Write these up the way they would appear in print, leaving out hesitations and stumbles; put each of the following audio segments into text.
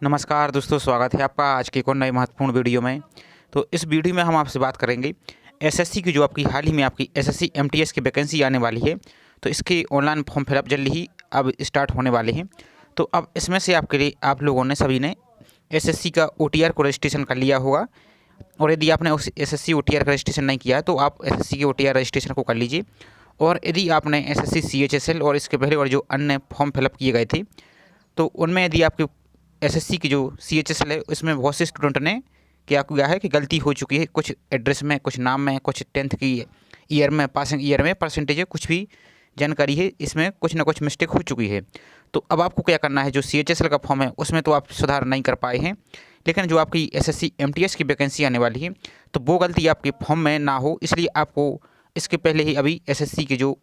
नमस्कार दोस्तों, स्वागत है आपका आज के एक और नए महत्वपूर्ण वीडियो में। तो इस वीडियो में हम आपसे बात करेंगे एसएससी की जो आपकी हाल ही में आपकी एसएससी एमटीएस की वैकेंसी आने वाली है। तो इसके ऑनलाइन फॉर्म फिलअप जल्दी ही अब स्टार्ट होने वाले हैं। तो अब इसमें से आपके लिए आप लोगों ने सभी ने एसएससी का ओटीआर को रजिस्ट्रेशन कर लिया होगा। और यदि आपने उस एसएससी ओटीआर का रजिस्ट्रेशन नहीं किया है तो आप एसएससी के ओटीआर रजिस्ट्रेशन को कर लीजिए। और यदि आपने एसएससी सीएचएसएल और इसके पहले और जो अन्य फॉर्म फिलअप किए गए थे तो उनमें यदि आपके एसएससी की जो सीएचएसएल है उसमें बहुत से स्टूडेंट ने क्या किया है कि गलती हो चुकी है, कुछ एड्रेस में, कुछ नाम में, कुछ टेंथ की ईयर में, पासिंग ईयर में, परसेंटेज है, कुछ भी जानकारी है, इसमें कुछ ना कुछ मिस्टेक हो चुकी है। तो अब आपको क्या करना है, जो सीएचएसएल का फॉर्म है उसमें तो आप सुधार नहीं कर पाए हैं, लेकिन जो आपकी एसएससी एमटीएस की वैकेंसी आने वाली है तो वो गलती आपके फॉर्म में ना हो, इसलिए आपको इसके पहले ही अभी एसएससी की जो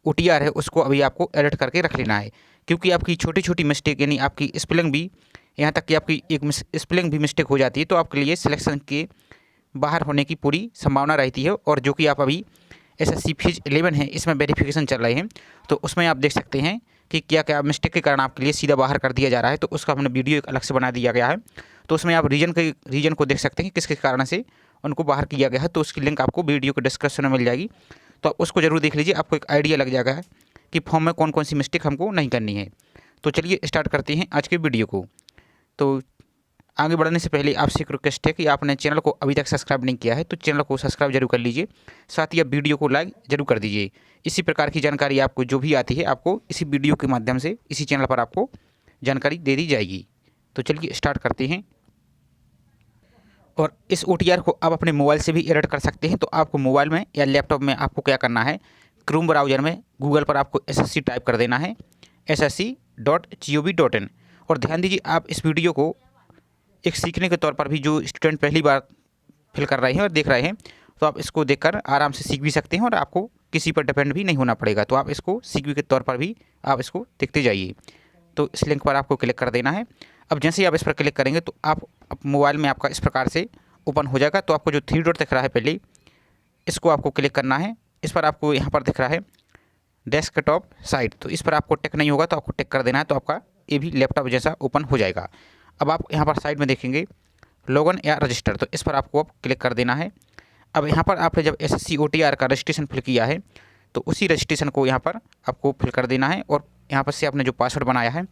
ओटीआर है उसको अभी आपको एडिट करके रख लेना है। क्योंकि आपकी छोटी छोटी मिस्टेक यानी आपकी स्पेलिंग भी, यहाँ तक कि आपकी एक स्पेलिंग भी मिस्टेक हो जाती है तो आपके लिए सिलेक्शन के बाहर होने की पूरी संभावना रहती है। और जो कि आप अभी एसएससी फेज 11 है इसमें वेरिफिकेशन चल रहे हैं, तो उसमें आप देख सकते हैं कि क्या क्या मिस्टेक के कारण आपके लिए सीधा बाहर कर दिया जा रहा है। तो उसका हमने वीडियो एक अलग से बना दिया गया है, तो उसमें आप रीजन को देख सकते हैं कि किस किस कारण से उनको बाहर किया गया है। तो उसकी लिंक आपको वीडियो के डिस्क्रिप्शन में मिल जाएगी, तो आप उसको जरूर देख लीजिए, आपको एक आइडिया लग जाएगा कि फॉर्म में कौन कौन सी मिस्टेक हमको नहीं करनी है। तो चलिए स्टार्ट करते हैं आज के वीडियो को। तो आगे बढ़ने से पहले आपसे एक रिक्वेस्ट है कि आपने चैनल को अभी तक सब्सक्राइब नहीं किया है तो चैनल को सब्सक्राइब जरूर कर लीजिए, साथ ही आप वीडियो को लाइक जरूर कर दीजिए। इसी प्रकार की जानकारी आपको जो भी आती है आपको इसी वीडियो के माध्यम से इसी चैनल पर आपको जानकारी दे दी जाएगी। तो चलिए स्टार्ट करते हैं। और इस ओटीआर को आप अपने मोबाइल से भी एडिट कर सकते हैं। तो आपको मोबाइल में या लैपटॉप में आपको क्या करना है, क्रोम ब्राउज़र में गूगल पर आपको एसएससी टाइप कर देना है, ssc.gov.in। और ध्यान दीजिए, आप इस वीडियो को एक सीखने के तौर पर भी, जो स्टूडेंट पहली बार फिल कर रहे हैं और देख रहे हैं, तो आप इसको देखकर आराम से सीख भी सकते हैं और आपको किसी पर डिपेंड भी नहीं होना पड़ेगा। तो आप इसको सीखने के तौर पर भी आप इसको देखते जाइए। तो इस लिंक पर आपको क्लिक कर देना है। अब जैसे ही आप इस पर क्लिक करेंगे तो आप मोबाइल में आपका इस प्रकार से ओपन हो जाएगा। तो आपको जो 3 डॉट दिख रहा है पहले, इसको आपको क्लिक करना है। इस पर आपको यहाँ पर दिख रहा है डेस्कटॉप साइट, तो इस पर आपको टिक नहीं होगा तो आपको टिक कर देना है। तो आपका ये भी लैपटॉप जैसा ओपन हो जाएगा। अब आप यहाँ पर साइड में देखेंगे लॉगिन या रजिस्टर, तो इस पर आपको अब क्लिक कर देना है। अब यहाँ पर आपने जब एसएससी ओटीआर का रजिस्ट्रेशन फिल किया है तो उसी रजिस्ट्रेशन को यहाँ पर आपको फिल कर देना है। और यहाँ पर से आपने जो पासवर्ड बनाया है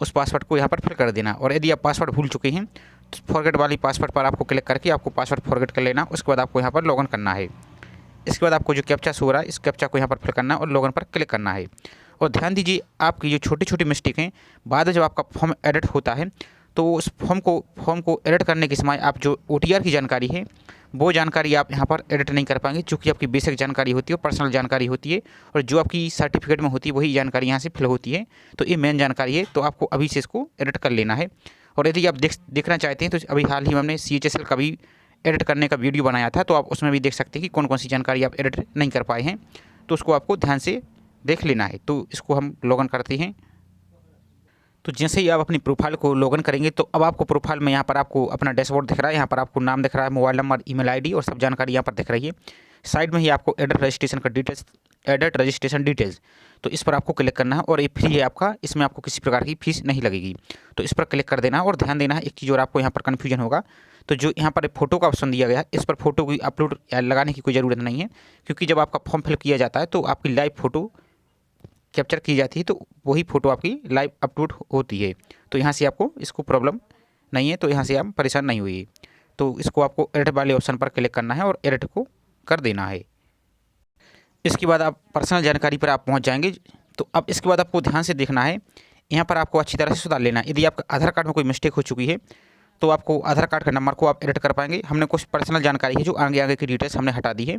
उस पासवर्ड को यहाँ पर फिल कर देना। और यदि आप पासवर्ड भूल चुके हैं तो फॉरगेट वाली पासवर्ड पर आपको क्लिक करके आपको पासवर्ड फॉरगेट कर लेना। उसके बाद आपको यहाँ पर लॉगिन करना है। इसके बाद आपको जो कैप्चा शो हो रहा है इस कैप्चा को यहाँ पर फिल करना है और लॉगिन पर क्लिक करना है। और ध्यान दीजिए, आपकी जो छोटी छोटी मिस्टेक हैं बाद में जब आपका फॉर्म एडिट होता है तो उस फॉर्म को एडिट करने के समय आप जो ओटीआर की जानकारी है वो जानकारी आप यहाँ पर एडिट नहीं कर पाएंगे, चूँकि आपकी बेसिक जानकारी होती है, पर्सनल जानकारी होती है, और जो आपकी सर्टिफिकेट में होती है वही जानकारी यहाँ से फिल होती है। तो ये मेन जानकारी है, तो आपको अभी से इसको एडिट कर लेना है। और यदि आप देखना चाहते हैं तो अभी हाल ही में हमने सीएचएसएल का भी एडिट करने का वीडियो बनाया था, तो आप उसमें भी देख सकते हैं कि कौन कौन सी जानकारी आप एडिट नहीं कर पाए हैं। तो उसको आपको ध्यान से देख लेना है। तो इसको हम लॉगिन करते हैं। तो जैसे ही आप अपनी प्रोफाइल को लॉगिन करेंगे तो अब आपको प्रोफाइल में यहाँ पर आपको अपना डैशबोर्ड दिख रहा है, यहाँ पर आपको नाम दिख रहा है, मोबाइल नंबर, ईमेल आईडी और सब जानकारी यहाँ पर दिख रही है। साइड में ही आपको एडिट रजिस्ट्रेशन का डिटेल्स, एडिट रजिस्ट्रेशन डिटेल्स, तो इस पर आपको क्लिक करना है। और ये फ्री है आपका, इसमें आपको किसी प्रकार की फीस नहीं लगेगी। तो इस पर क्लिक कर देना है। और ध्यान देना है एक चीज़ और, आपको यहाँ पर कन्फ्यूजन होगा, तो जो यहाँ पर फोटो का ऑप्शन दिया गया है इस पर फोटो की अपलोड या लगाने की कोई ज़रूरत नहीं है, क्योंकि जब आपका फॉर्म फिल किया जाता है तो आपकी लाइव फ़ोटो कैप्चर की जाती है, तो वही फ़ोटो आपकी लाइव अपलोड होती है। तो यहाँ से आपको इसको प्रॉब्लम नहीं है, तो यहाँ से आप परेशान नहीं हुई। तो इसको आपको एडिट वाले ऑप्शन पर क्लिक करना है और एडिट को कर देना है। इसके बाद आप पर्सनल जानकारी पर आप पहुँच जाएंगे। तो अब इसके बाद आपको ध्यान से देखना है, यहाँ पर आपको अच्छी तरह से सुधार लेना है। यदि आपका आधार कार्ड में कोई मिस्टेक हो चुकी है तो आपको आधार कार्ड के नंबर को आप एडिट कर पाएंगे। हमने कुछ पर्सनल जानकारी है जो आगे आगे की डिटेल्स हमने हटा दी है,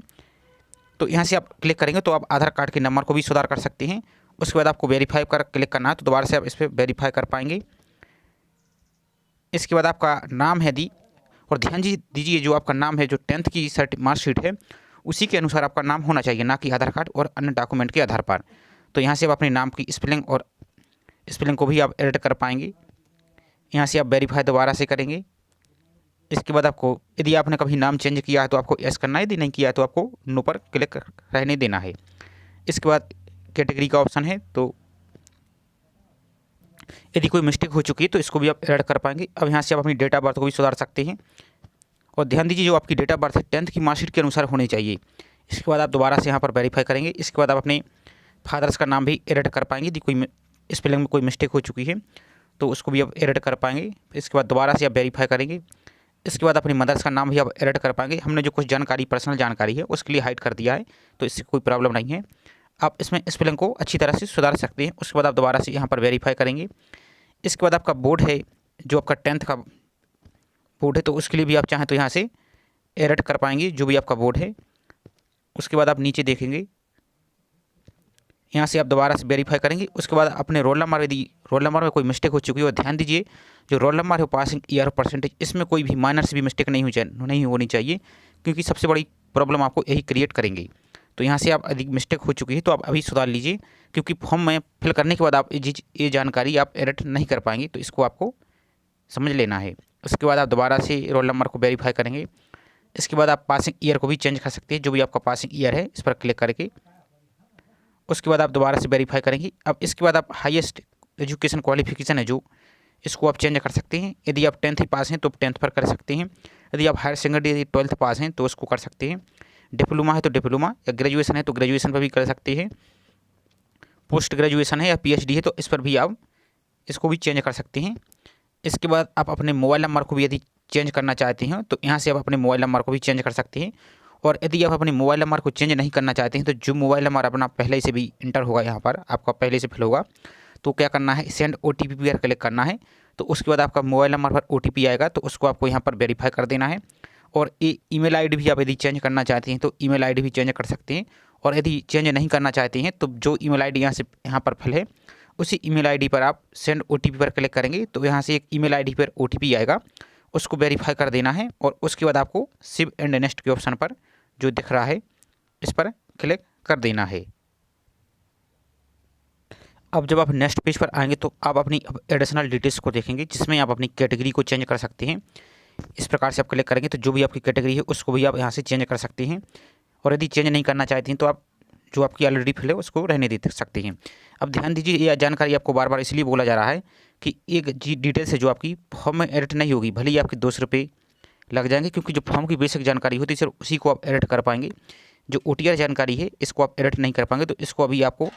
तो यहाँ से आप क्लिक करेंगे तो आप आधार कार्ड के नंबर को भी सुधार कर सकते हैं। उसके बाद आपको वेरीफाई कर क्लिक करना है, तो दोबारा से आप इस पर वेरीफाई कर पाएंगे। इसके बाद आपका नाम है दी, और ध्यान दीजिए जो आपका नाम है, जो 10th की मार्कशीट है उसी के अनुसार आपका नाम होना चाहिए, ना कि आधार कार्ड और अन्य डॉक्यूमेंट के आधार पर। तो यहाँ से आप अपने नाम की स्पेलिंग को भी आप एडिट कर पाएंगे। यहाँ से आप वेरीफाई दोबारा से करेंगे। इसके बाद आपको, यदि आपने कभी नाम चेंज किया है तो आपको यस करना है, यदि नहीं किया है तो आपको नो पर क्लिक रहने देना है। इसके बाद कैटेगरी का ऑप्शन है, तो यदि कोई मिस्टेक हो चुकी है तो इसको भी आप एडिट कर पाएंगे। अब यहाँ से आप अपनी डेट ऑफ बर्थ को भी सुधार सकते हैं। और ध्यान दीजिए, जो आपकी डेट ऑफ बर्थ है 10th की मार्कशीट के अनुसार होनी चाहिए। इसके बाद आप दोबारा से यहाँ पर वेरीफाई करेंगे। इसके बाद आप अपने फादर्स का नाम भी एडिट कर पाएंगे। यदि कोई स्पेलिंग में कोई मिस्टेक हो चुकी है तो उसको भी आप एडिट कर पाएंगे। इसके बाद दोबारा से आप वेरीफाई करेंगे। इसके बाद अपनी मदर्स का नाम भी आप एडिट कर पाएंगे। हमने जो कुछ जानकारी, पर्सनल जानकारी है, उसके लिए हाइड कर दिया है, तो इससे कोई प्रॉब्लम नहीं है। आप इसमें स्पेलिंग को अच्छी तरह से सुधार सकते हैं। उसके बाद आप दोबारा से यहाँ पर वेरीफाई करेंगे। इसके बाद आपका बोर्ड है, जो आपका 10th का बोर्ड है, तो उसके लिए भी आप चाहें तो यहाँ से एडिट कर पाएंगे, जो भी आपका बोर्ड है। उसके बाद आप नीचे देखेंगे, यहाँ से आप दोबारा से वेरीफाई करेंगे। उसके बाद अपने रोल नंबर, यदि रोल नंबर में कोई मिस्टेक हो चुकी है, और ध्यान दीजिए जो रोल नंबर है, पासिंग ईयर, परसेंटेज, इसमें कोई भी माइनर से भी मिस्टेक नहीं होनी चाहिए, क्योंकि सबसे बड़ी प्रॉब्लम आपको यही क्रिएट करेंगे। तो यहाँ से आप यदि मिस्टेक हो चुकी है तो आप अभी सुधार लीजिए, क्योंकि फॉर्म में फिल करने के बाद आप ये जानकारी आप एडिट नहीं कर पाएंगे, तो इसको आपको समझ लेना है। उसके बाद आप दोबारा से रोल नंबर को वेरीफाई करेंगे। इसके बाद आप पासिंग ईयर को भी चेंज कर सकते हैं, जो भी आपका पासिंग ईयर है, इस पर क्लिक करके। उसके बाद आप दोबारा से वेरीफाई करेंगे। अब इसके बाद आप हाईएस्ट एजुकेशन क्वालिफिकेशन है जो, इसको आप चेंज कर सकते हैं। यदि आप 10th ही पास हैं तो 10th पर कर सकते हैं। यदि आप हायर सेकेंडरी 12th पास हैं तो उसको कर सकते हैं। डिप्लोमा है तो डिप्लोमा, या ग्रेजुएशन है तो ग्रेजुएशन पर भी कर सकते हैं। पोस्ट ग्रेजुएशन है या PhD है तो इस पर भी आप इसको भी चेंज कर सकते हैं। इसके बाद आप अपने मोबाइल नंबर को भी यदि चेंज करना चाहते हैं तो यहाँ से आप अपने मोबाइल नंबर को भी चेंज कर सकते हैं। और यदि आप अपने मोबाइल नंबर को चेंज नहीं करना चाहते हैं तो जो मोबाइल नंबर अपना पहले से भी इंटर होगा, यहाँ पर आपका पहले से फिल होगा, तो क्या करना है, सेंड OTP पर क्लिक करना है। तो उसके बाद आपका मोबाइल नंबर पर OTP आएगा, तो उसको आपको यहाँ पर वेरीफाई कर देना है। और ईमेल ID भी आप यदि चेंज करना चाहते हैं तो ईमेल ID भी चेंज कर सकते हैं। और यदि चेंज नहीं करना चाहते हैं तो जो ईमेल ID यहाँ पर फिल है, उसी ईमेल ID पर आप सेंड OTP पर क्लिक करेंगे, तो यहाँ से एक ईमेल ID पर OTP आएगा, उसको वेरीफाई कर देना है। और उसके बाद आपको सेव एंड नेक्स्ट के ऑप्शन पर जो दिख रहा है, इस पर क्लिक कर देना है। अब जब आप नेक्स्ट पेज पर आएंगे तो आप अपनी एडिशनल डिटेल्स को देखेंगे, जिसमें आप अपनी कैटेगरी को चेंज कर सकते हैं। इस प्रकार से आप क्लिक करेंगे तो जो भी आपकी कैटेगरी है उसको भी आप यहाँ से चेंज कर सकते हैं। और यदि चेंज नहीं करना चाहते हैं तो आप जो आपकी ऑलरेडी फिल है उसको रहने दे सकते हैं। अब ध्यान दीजिए, ये जानकारी आपको बार बार इसलिए बोला जा रहा है कि एक डिटेल्स है जो आपकी फॉर्म में एडिट नहीं होगी, भले ही आपके 200 रुपये लग जाएंगे, क्योंकि जो फॉर्म की बेसिक जानकारी होती है सिर्फ उसी को आप एडिट कर पाएंगे। जो OTR जानकारी है इसको आप एडिट नहीं कर पाएंगे, तो इसको अभी आपको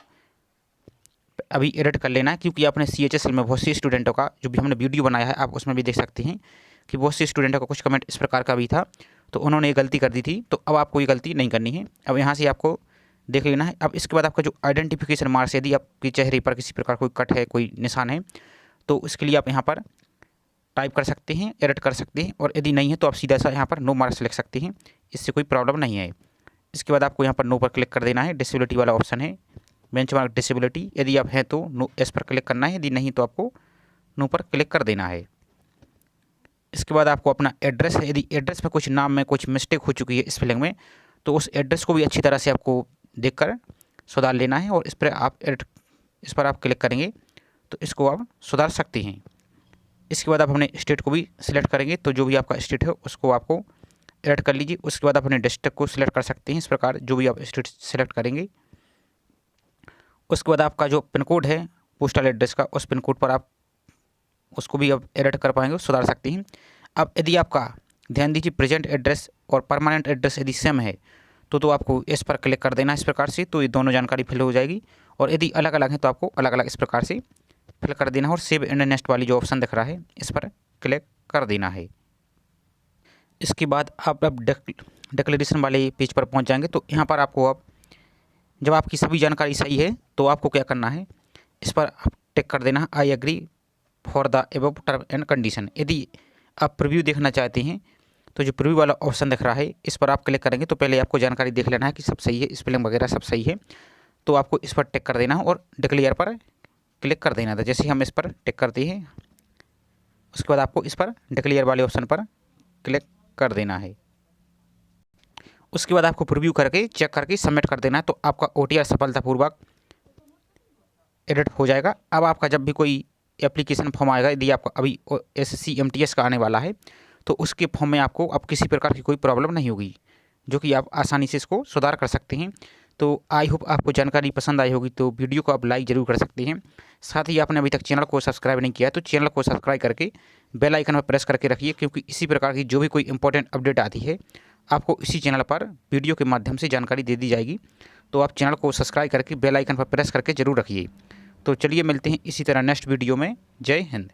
एडिट कर लेना है। क्योंकि आपने CHSL में बहुत से स्टूडेंटों का जो भी हमने वीडियो बनाया है, आप उसमें भी देख सकते हैं कि बहुत से स्टूडेंटों का कुछ कमेंट इस प्रकार का भी था, तो उन्होंने ये गलती कर दी थी। तो अब आपको ये गलती नहीं करनी है। अब यहाँ से आपको देख लेना है। अब इसके बाद आपका जो आइडेंटिफिकेशन मार्क्स, यदि आपके चेहरे पर किसी प्रकार कोई कट है, कोई निशान है, तो उसके लिए आप यहाँ पर टाइप कर सकते हैं, एडिट कर सकते हैं। और यदि नहीं है तो आप सीधा सा यहाँ पर नो मार्क्स लिख सकते हैं, इससे कोई प्रॉब्लम नहीं है। इसके बाद आपको यहाँ पर नो पर क्लिक कर देना है। डिसेबिलिटी वाला ऑप्शन है, बेंचमार्क डिसेबिलिटी, यदि आप हैं तो नो, इस पर क्लिक करना है। यदि नहीं तो आपको नो पर क्लिक कर देना है। इसके बाद आपको अपना एड्रेस है, यदि एड्रेस में कुछ नाम में कुछ मिस्टेक हो चुकी है स्पेलिंग में, तो उस एड्रेस को भी अच्छी तरह से आपको देखकर सुधार लेना है। और इस पर आप क्लिक करेंगे तो इसको आप सुधार सकते हैं। इसके बाद आप अपने स्टेट को भी सिलेक्ट करेंगे, तो जो भी आपका स्टेट है उसको आपको एडिट कर लीजिए। उसके बाद अपने डिस्ट्रिक्ट को सिलेक्ट कर सकते हैं, इस प्रकार जो भी आप स्टेट सेलेक्ट करेंगे। उसके बाद आपका जो पिन कोड है पोस्टल एड्रेस का, उस पिन कोड पर आप उसको भी आप एडिट कर पाएंगे, सुधार सकते हैं। अब यदि आपका, ध्यान दीजिए, प्रेजेंट एड्रेस और परमानेंट एड्रेस यदि सेम है तो आपको इस पर क्लिक कर देना है इस प्रकार से, तो ये दोनों जानकारी फिल हो जाएगी। और यदि अलग अलग है तो आपको अलग अलग इस प्रकार से फिल कर देना है। और सेव एंड नेक्स्ट वाली जो ऑप्शन दिख रहा है, इस पर क्लिक कर देना है। इसके बाद आप अब डिक्लेरेशन वाले पेज पर पहुंच जाएंगे, तो यहाँ पर आपको अब जब आपकी सभी जानकारी सही है तो आपको क्या करना है, इस पर आप टिक कर देना है, I agree for the above term and condition. यदि आप प्रीव्यू देखना चाहते हैं तो जो प्रीव्यू वाला ऑप्शन दिख रहा है, इस पर आप क्लिक करेंगे तो पहले आपको जानकारी देख लेना है कि सब सही है, स्पेलिंग वगैरह सब सही है, तो आपको इस पर टिक कर देना है और डिक्लेयर पर क्लिक कर देना था। जैसे ही हम इस पर टिक करते हैं उसके बाद आपको इस पर डिक्लेयर वाले ऑप्शन पर क्लिक कर देना है। उसके बाद आपको प्रीव्यू करके चेक करके सबमिट कर देना है, तो आपका OTR सफलतापूर्वक एडिट हो जाएगा। अब आपका जब भी कोई एप्लीकेशन फॉर्म आएगा, यदि आपका अभी SSC MTS का आने वाला है, तो उसके फॉर्म में आपको अब किसी प्रकार की कोई प्रॉब्लम नहीं होगी, जो कि आप आसानी से इसको सुधार कर सकते हैं। तो आई होप आपको जानकारी पसंद आई होगी, तो वीडियो को आप लाइक ज़रूर कर सकते हैं। साथ ही आपने अभी तक चैनल को सब्सक्राइब नहीं किया तो चैनल को सब्सक्राइब करके बेल आइकन पर प्रेस करके रखिए, क्योंकि इसी प्रकार की जो भी कोई इंपॉर्टेंट अपडेट आती है आपको इसी चैनल पर वीडियो के माध्यम से जानकारी दे दी जाएगी। तो आप चैनल को सब्सक्राइब करके बेल आइकन पर प्रेस करके ज़रूर रखिए। तो चलिए मिलते हैं इसी तरह नेक्स्ट वीडियो में। जय हिंद।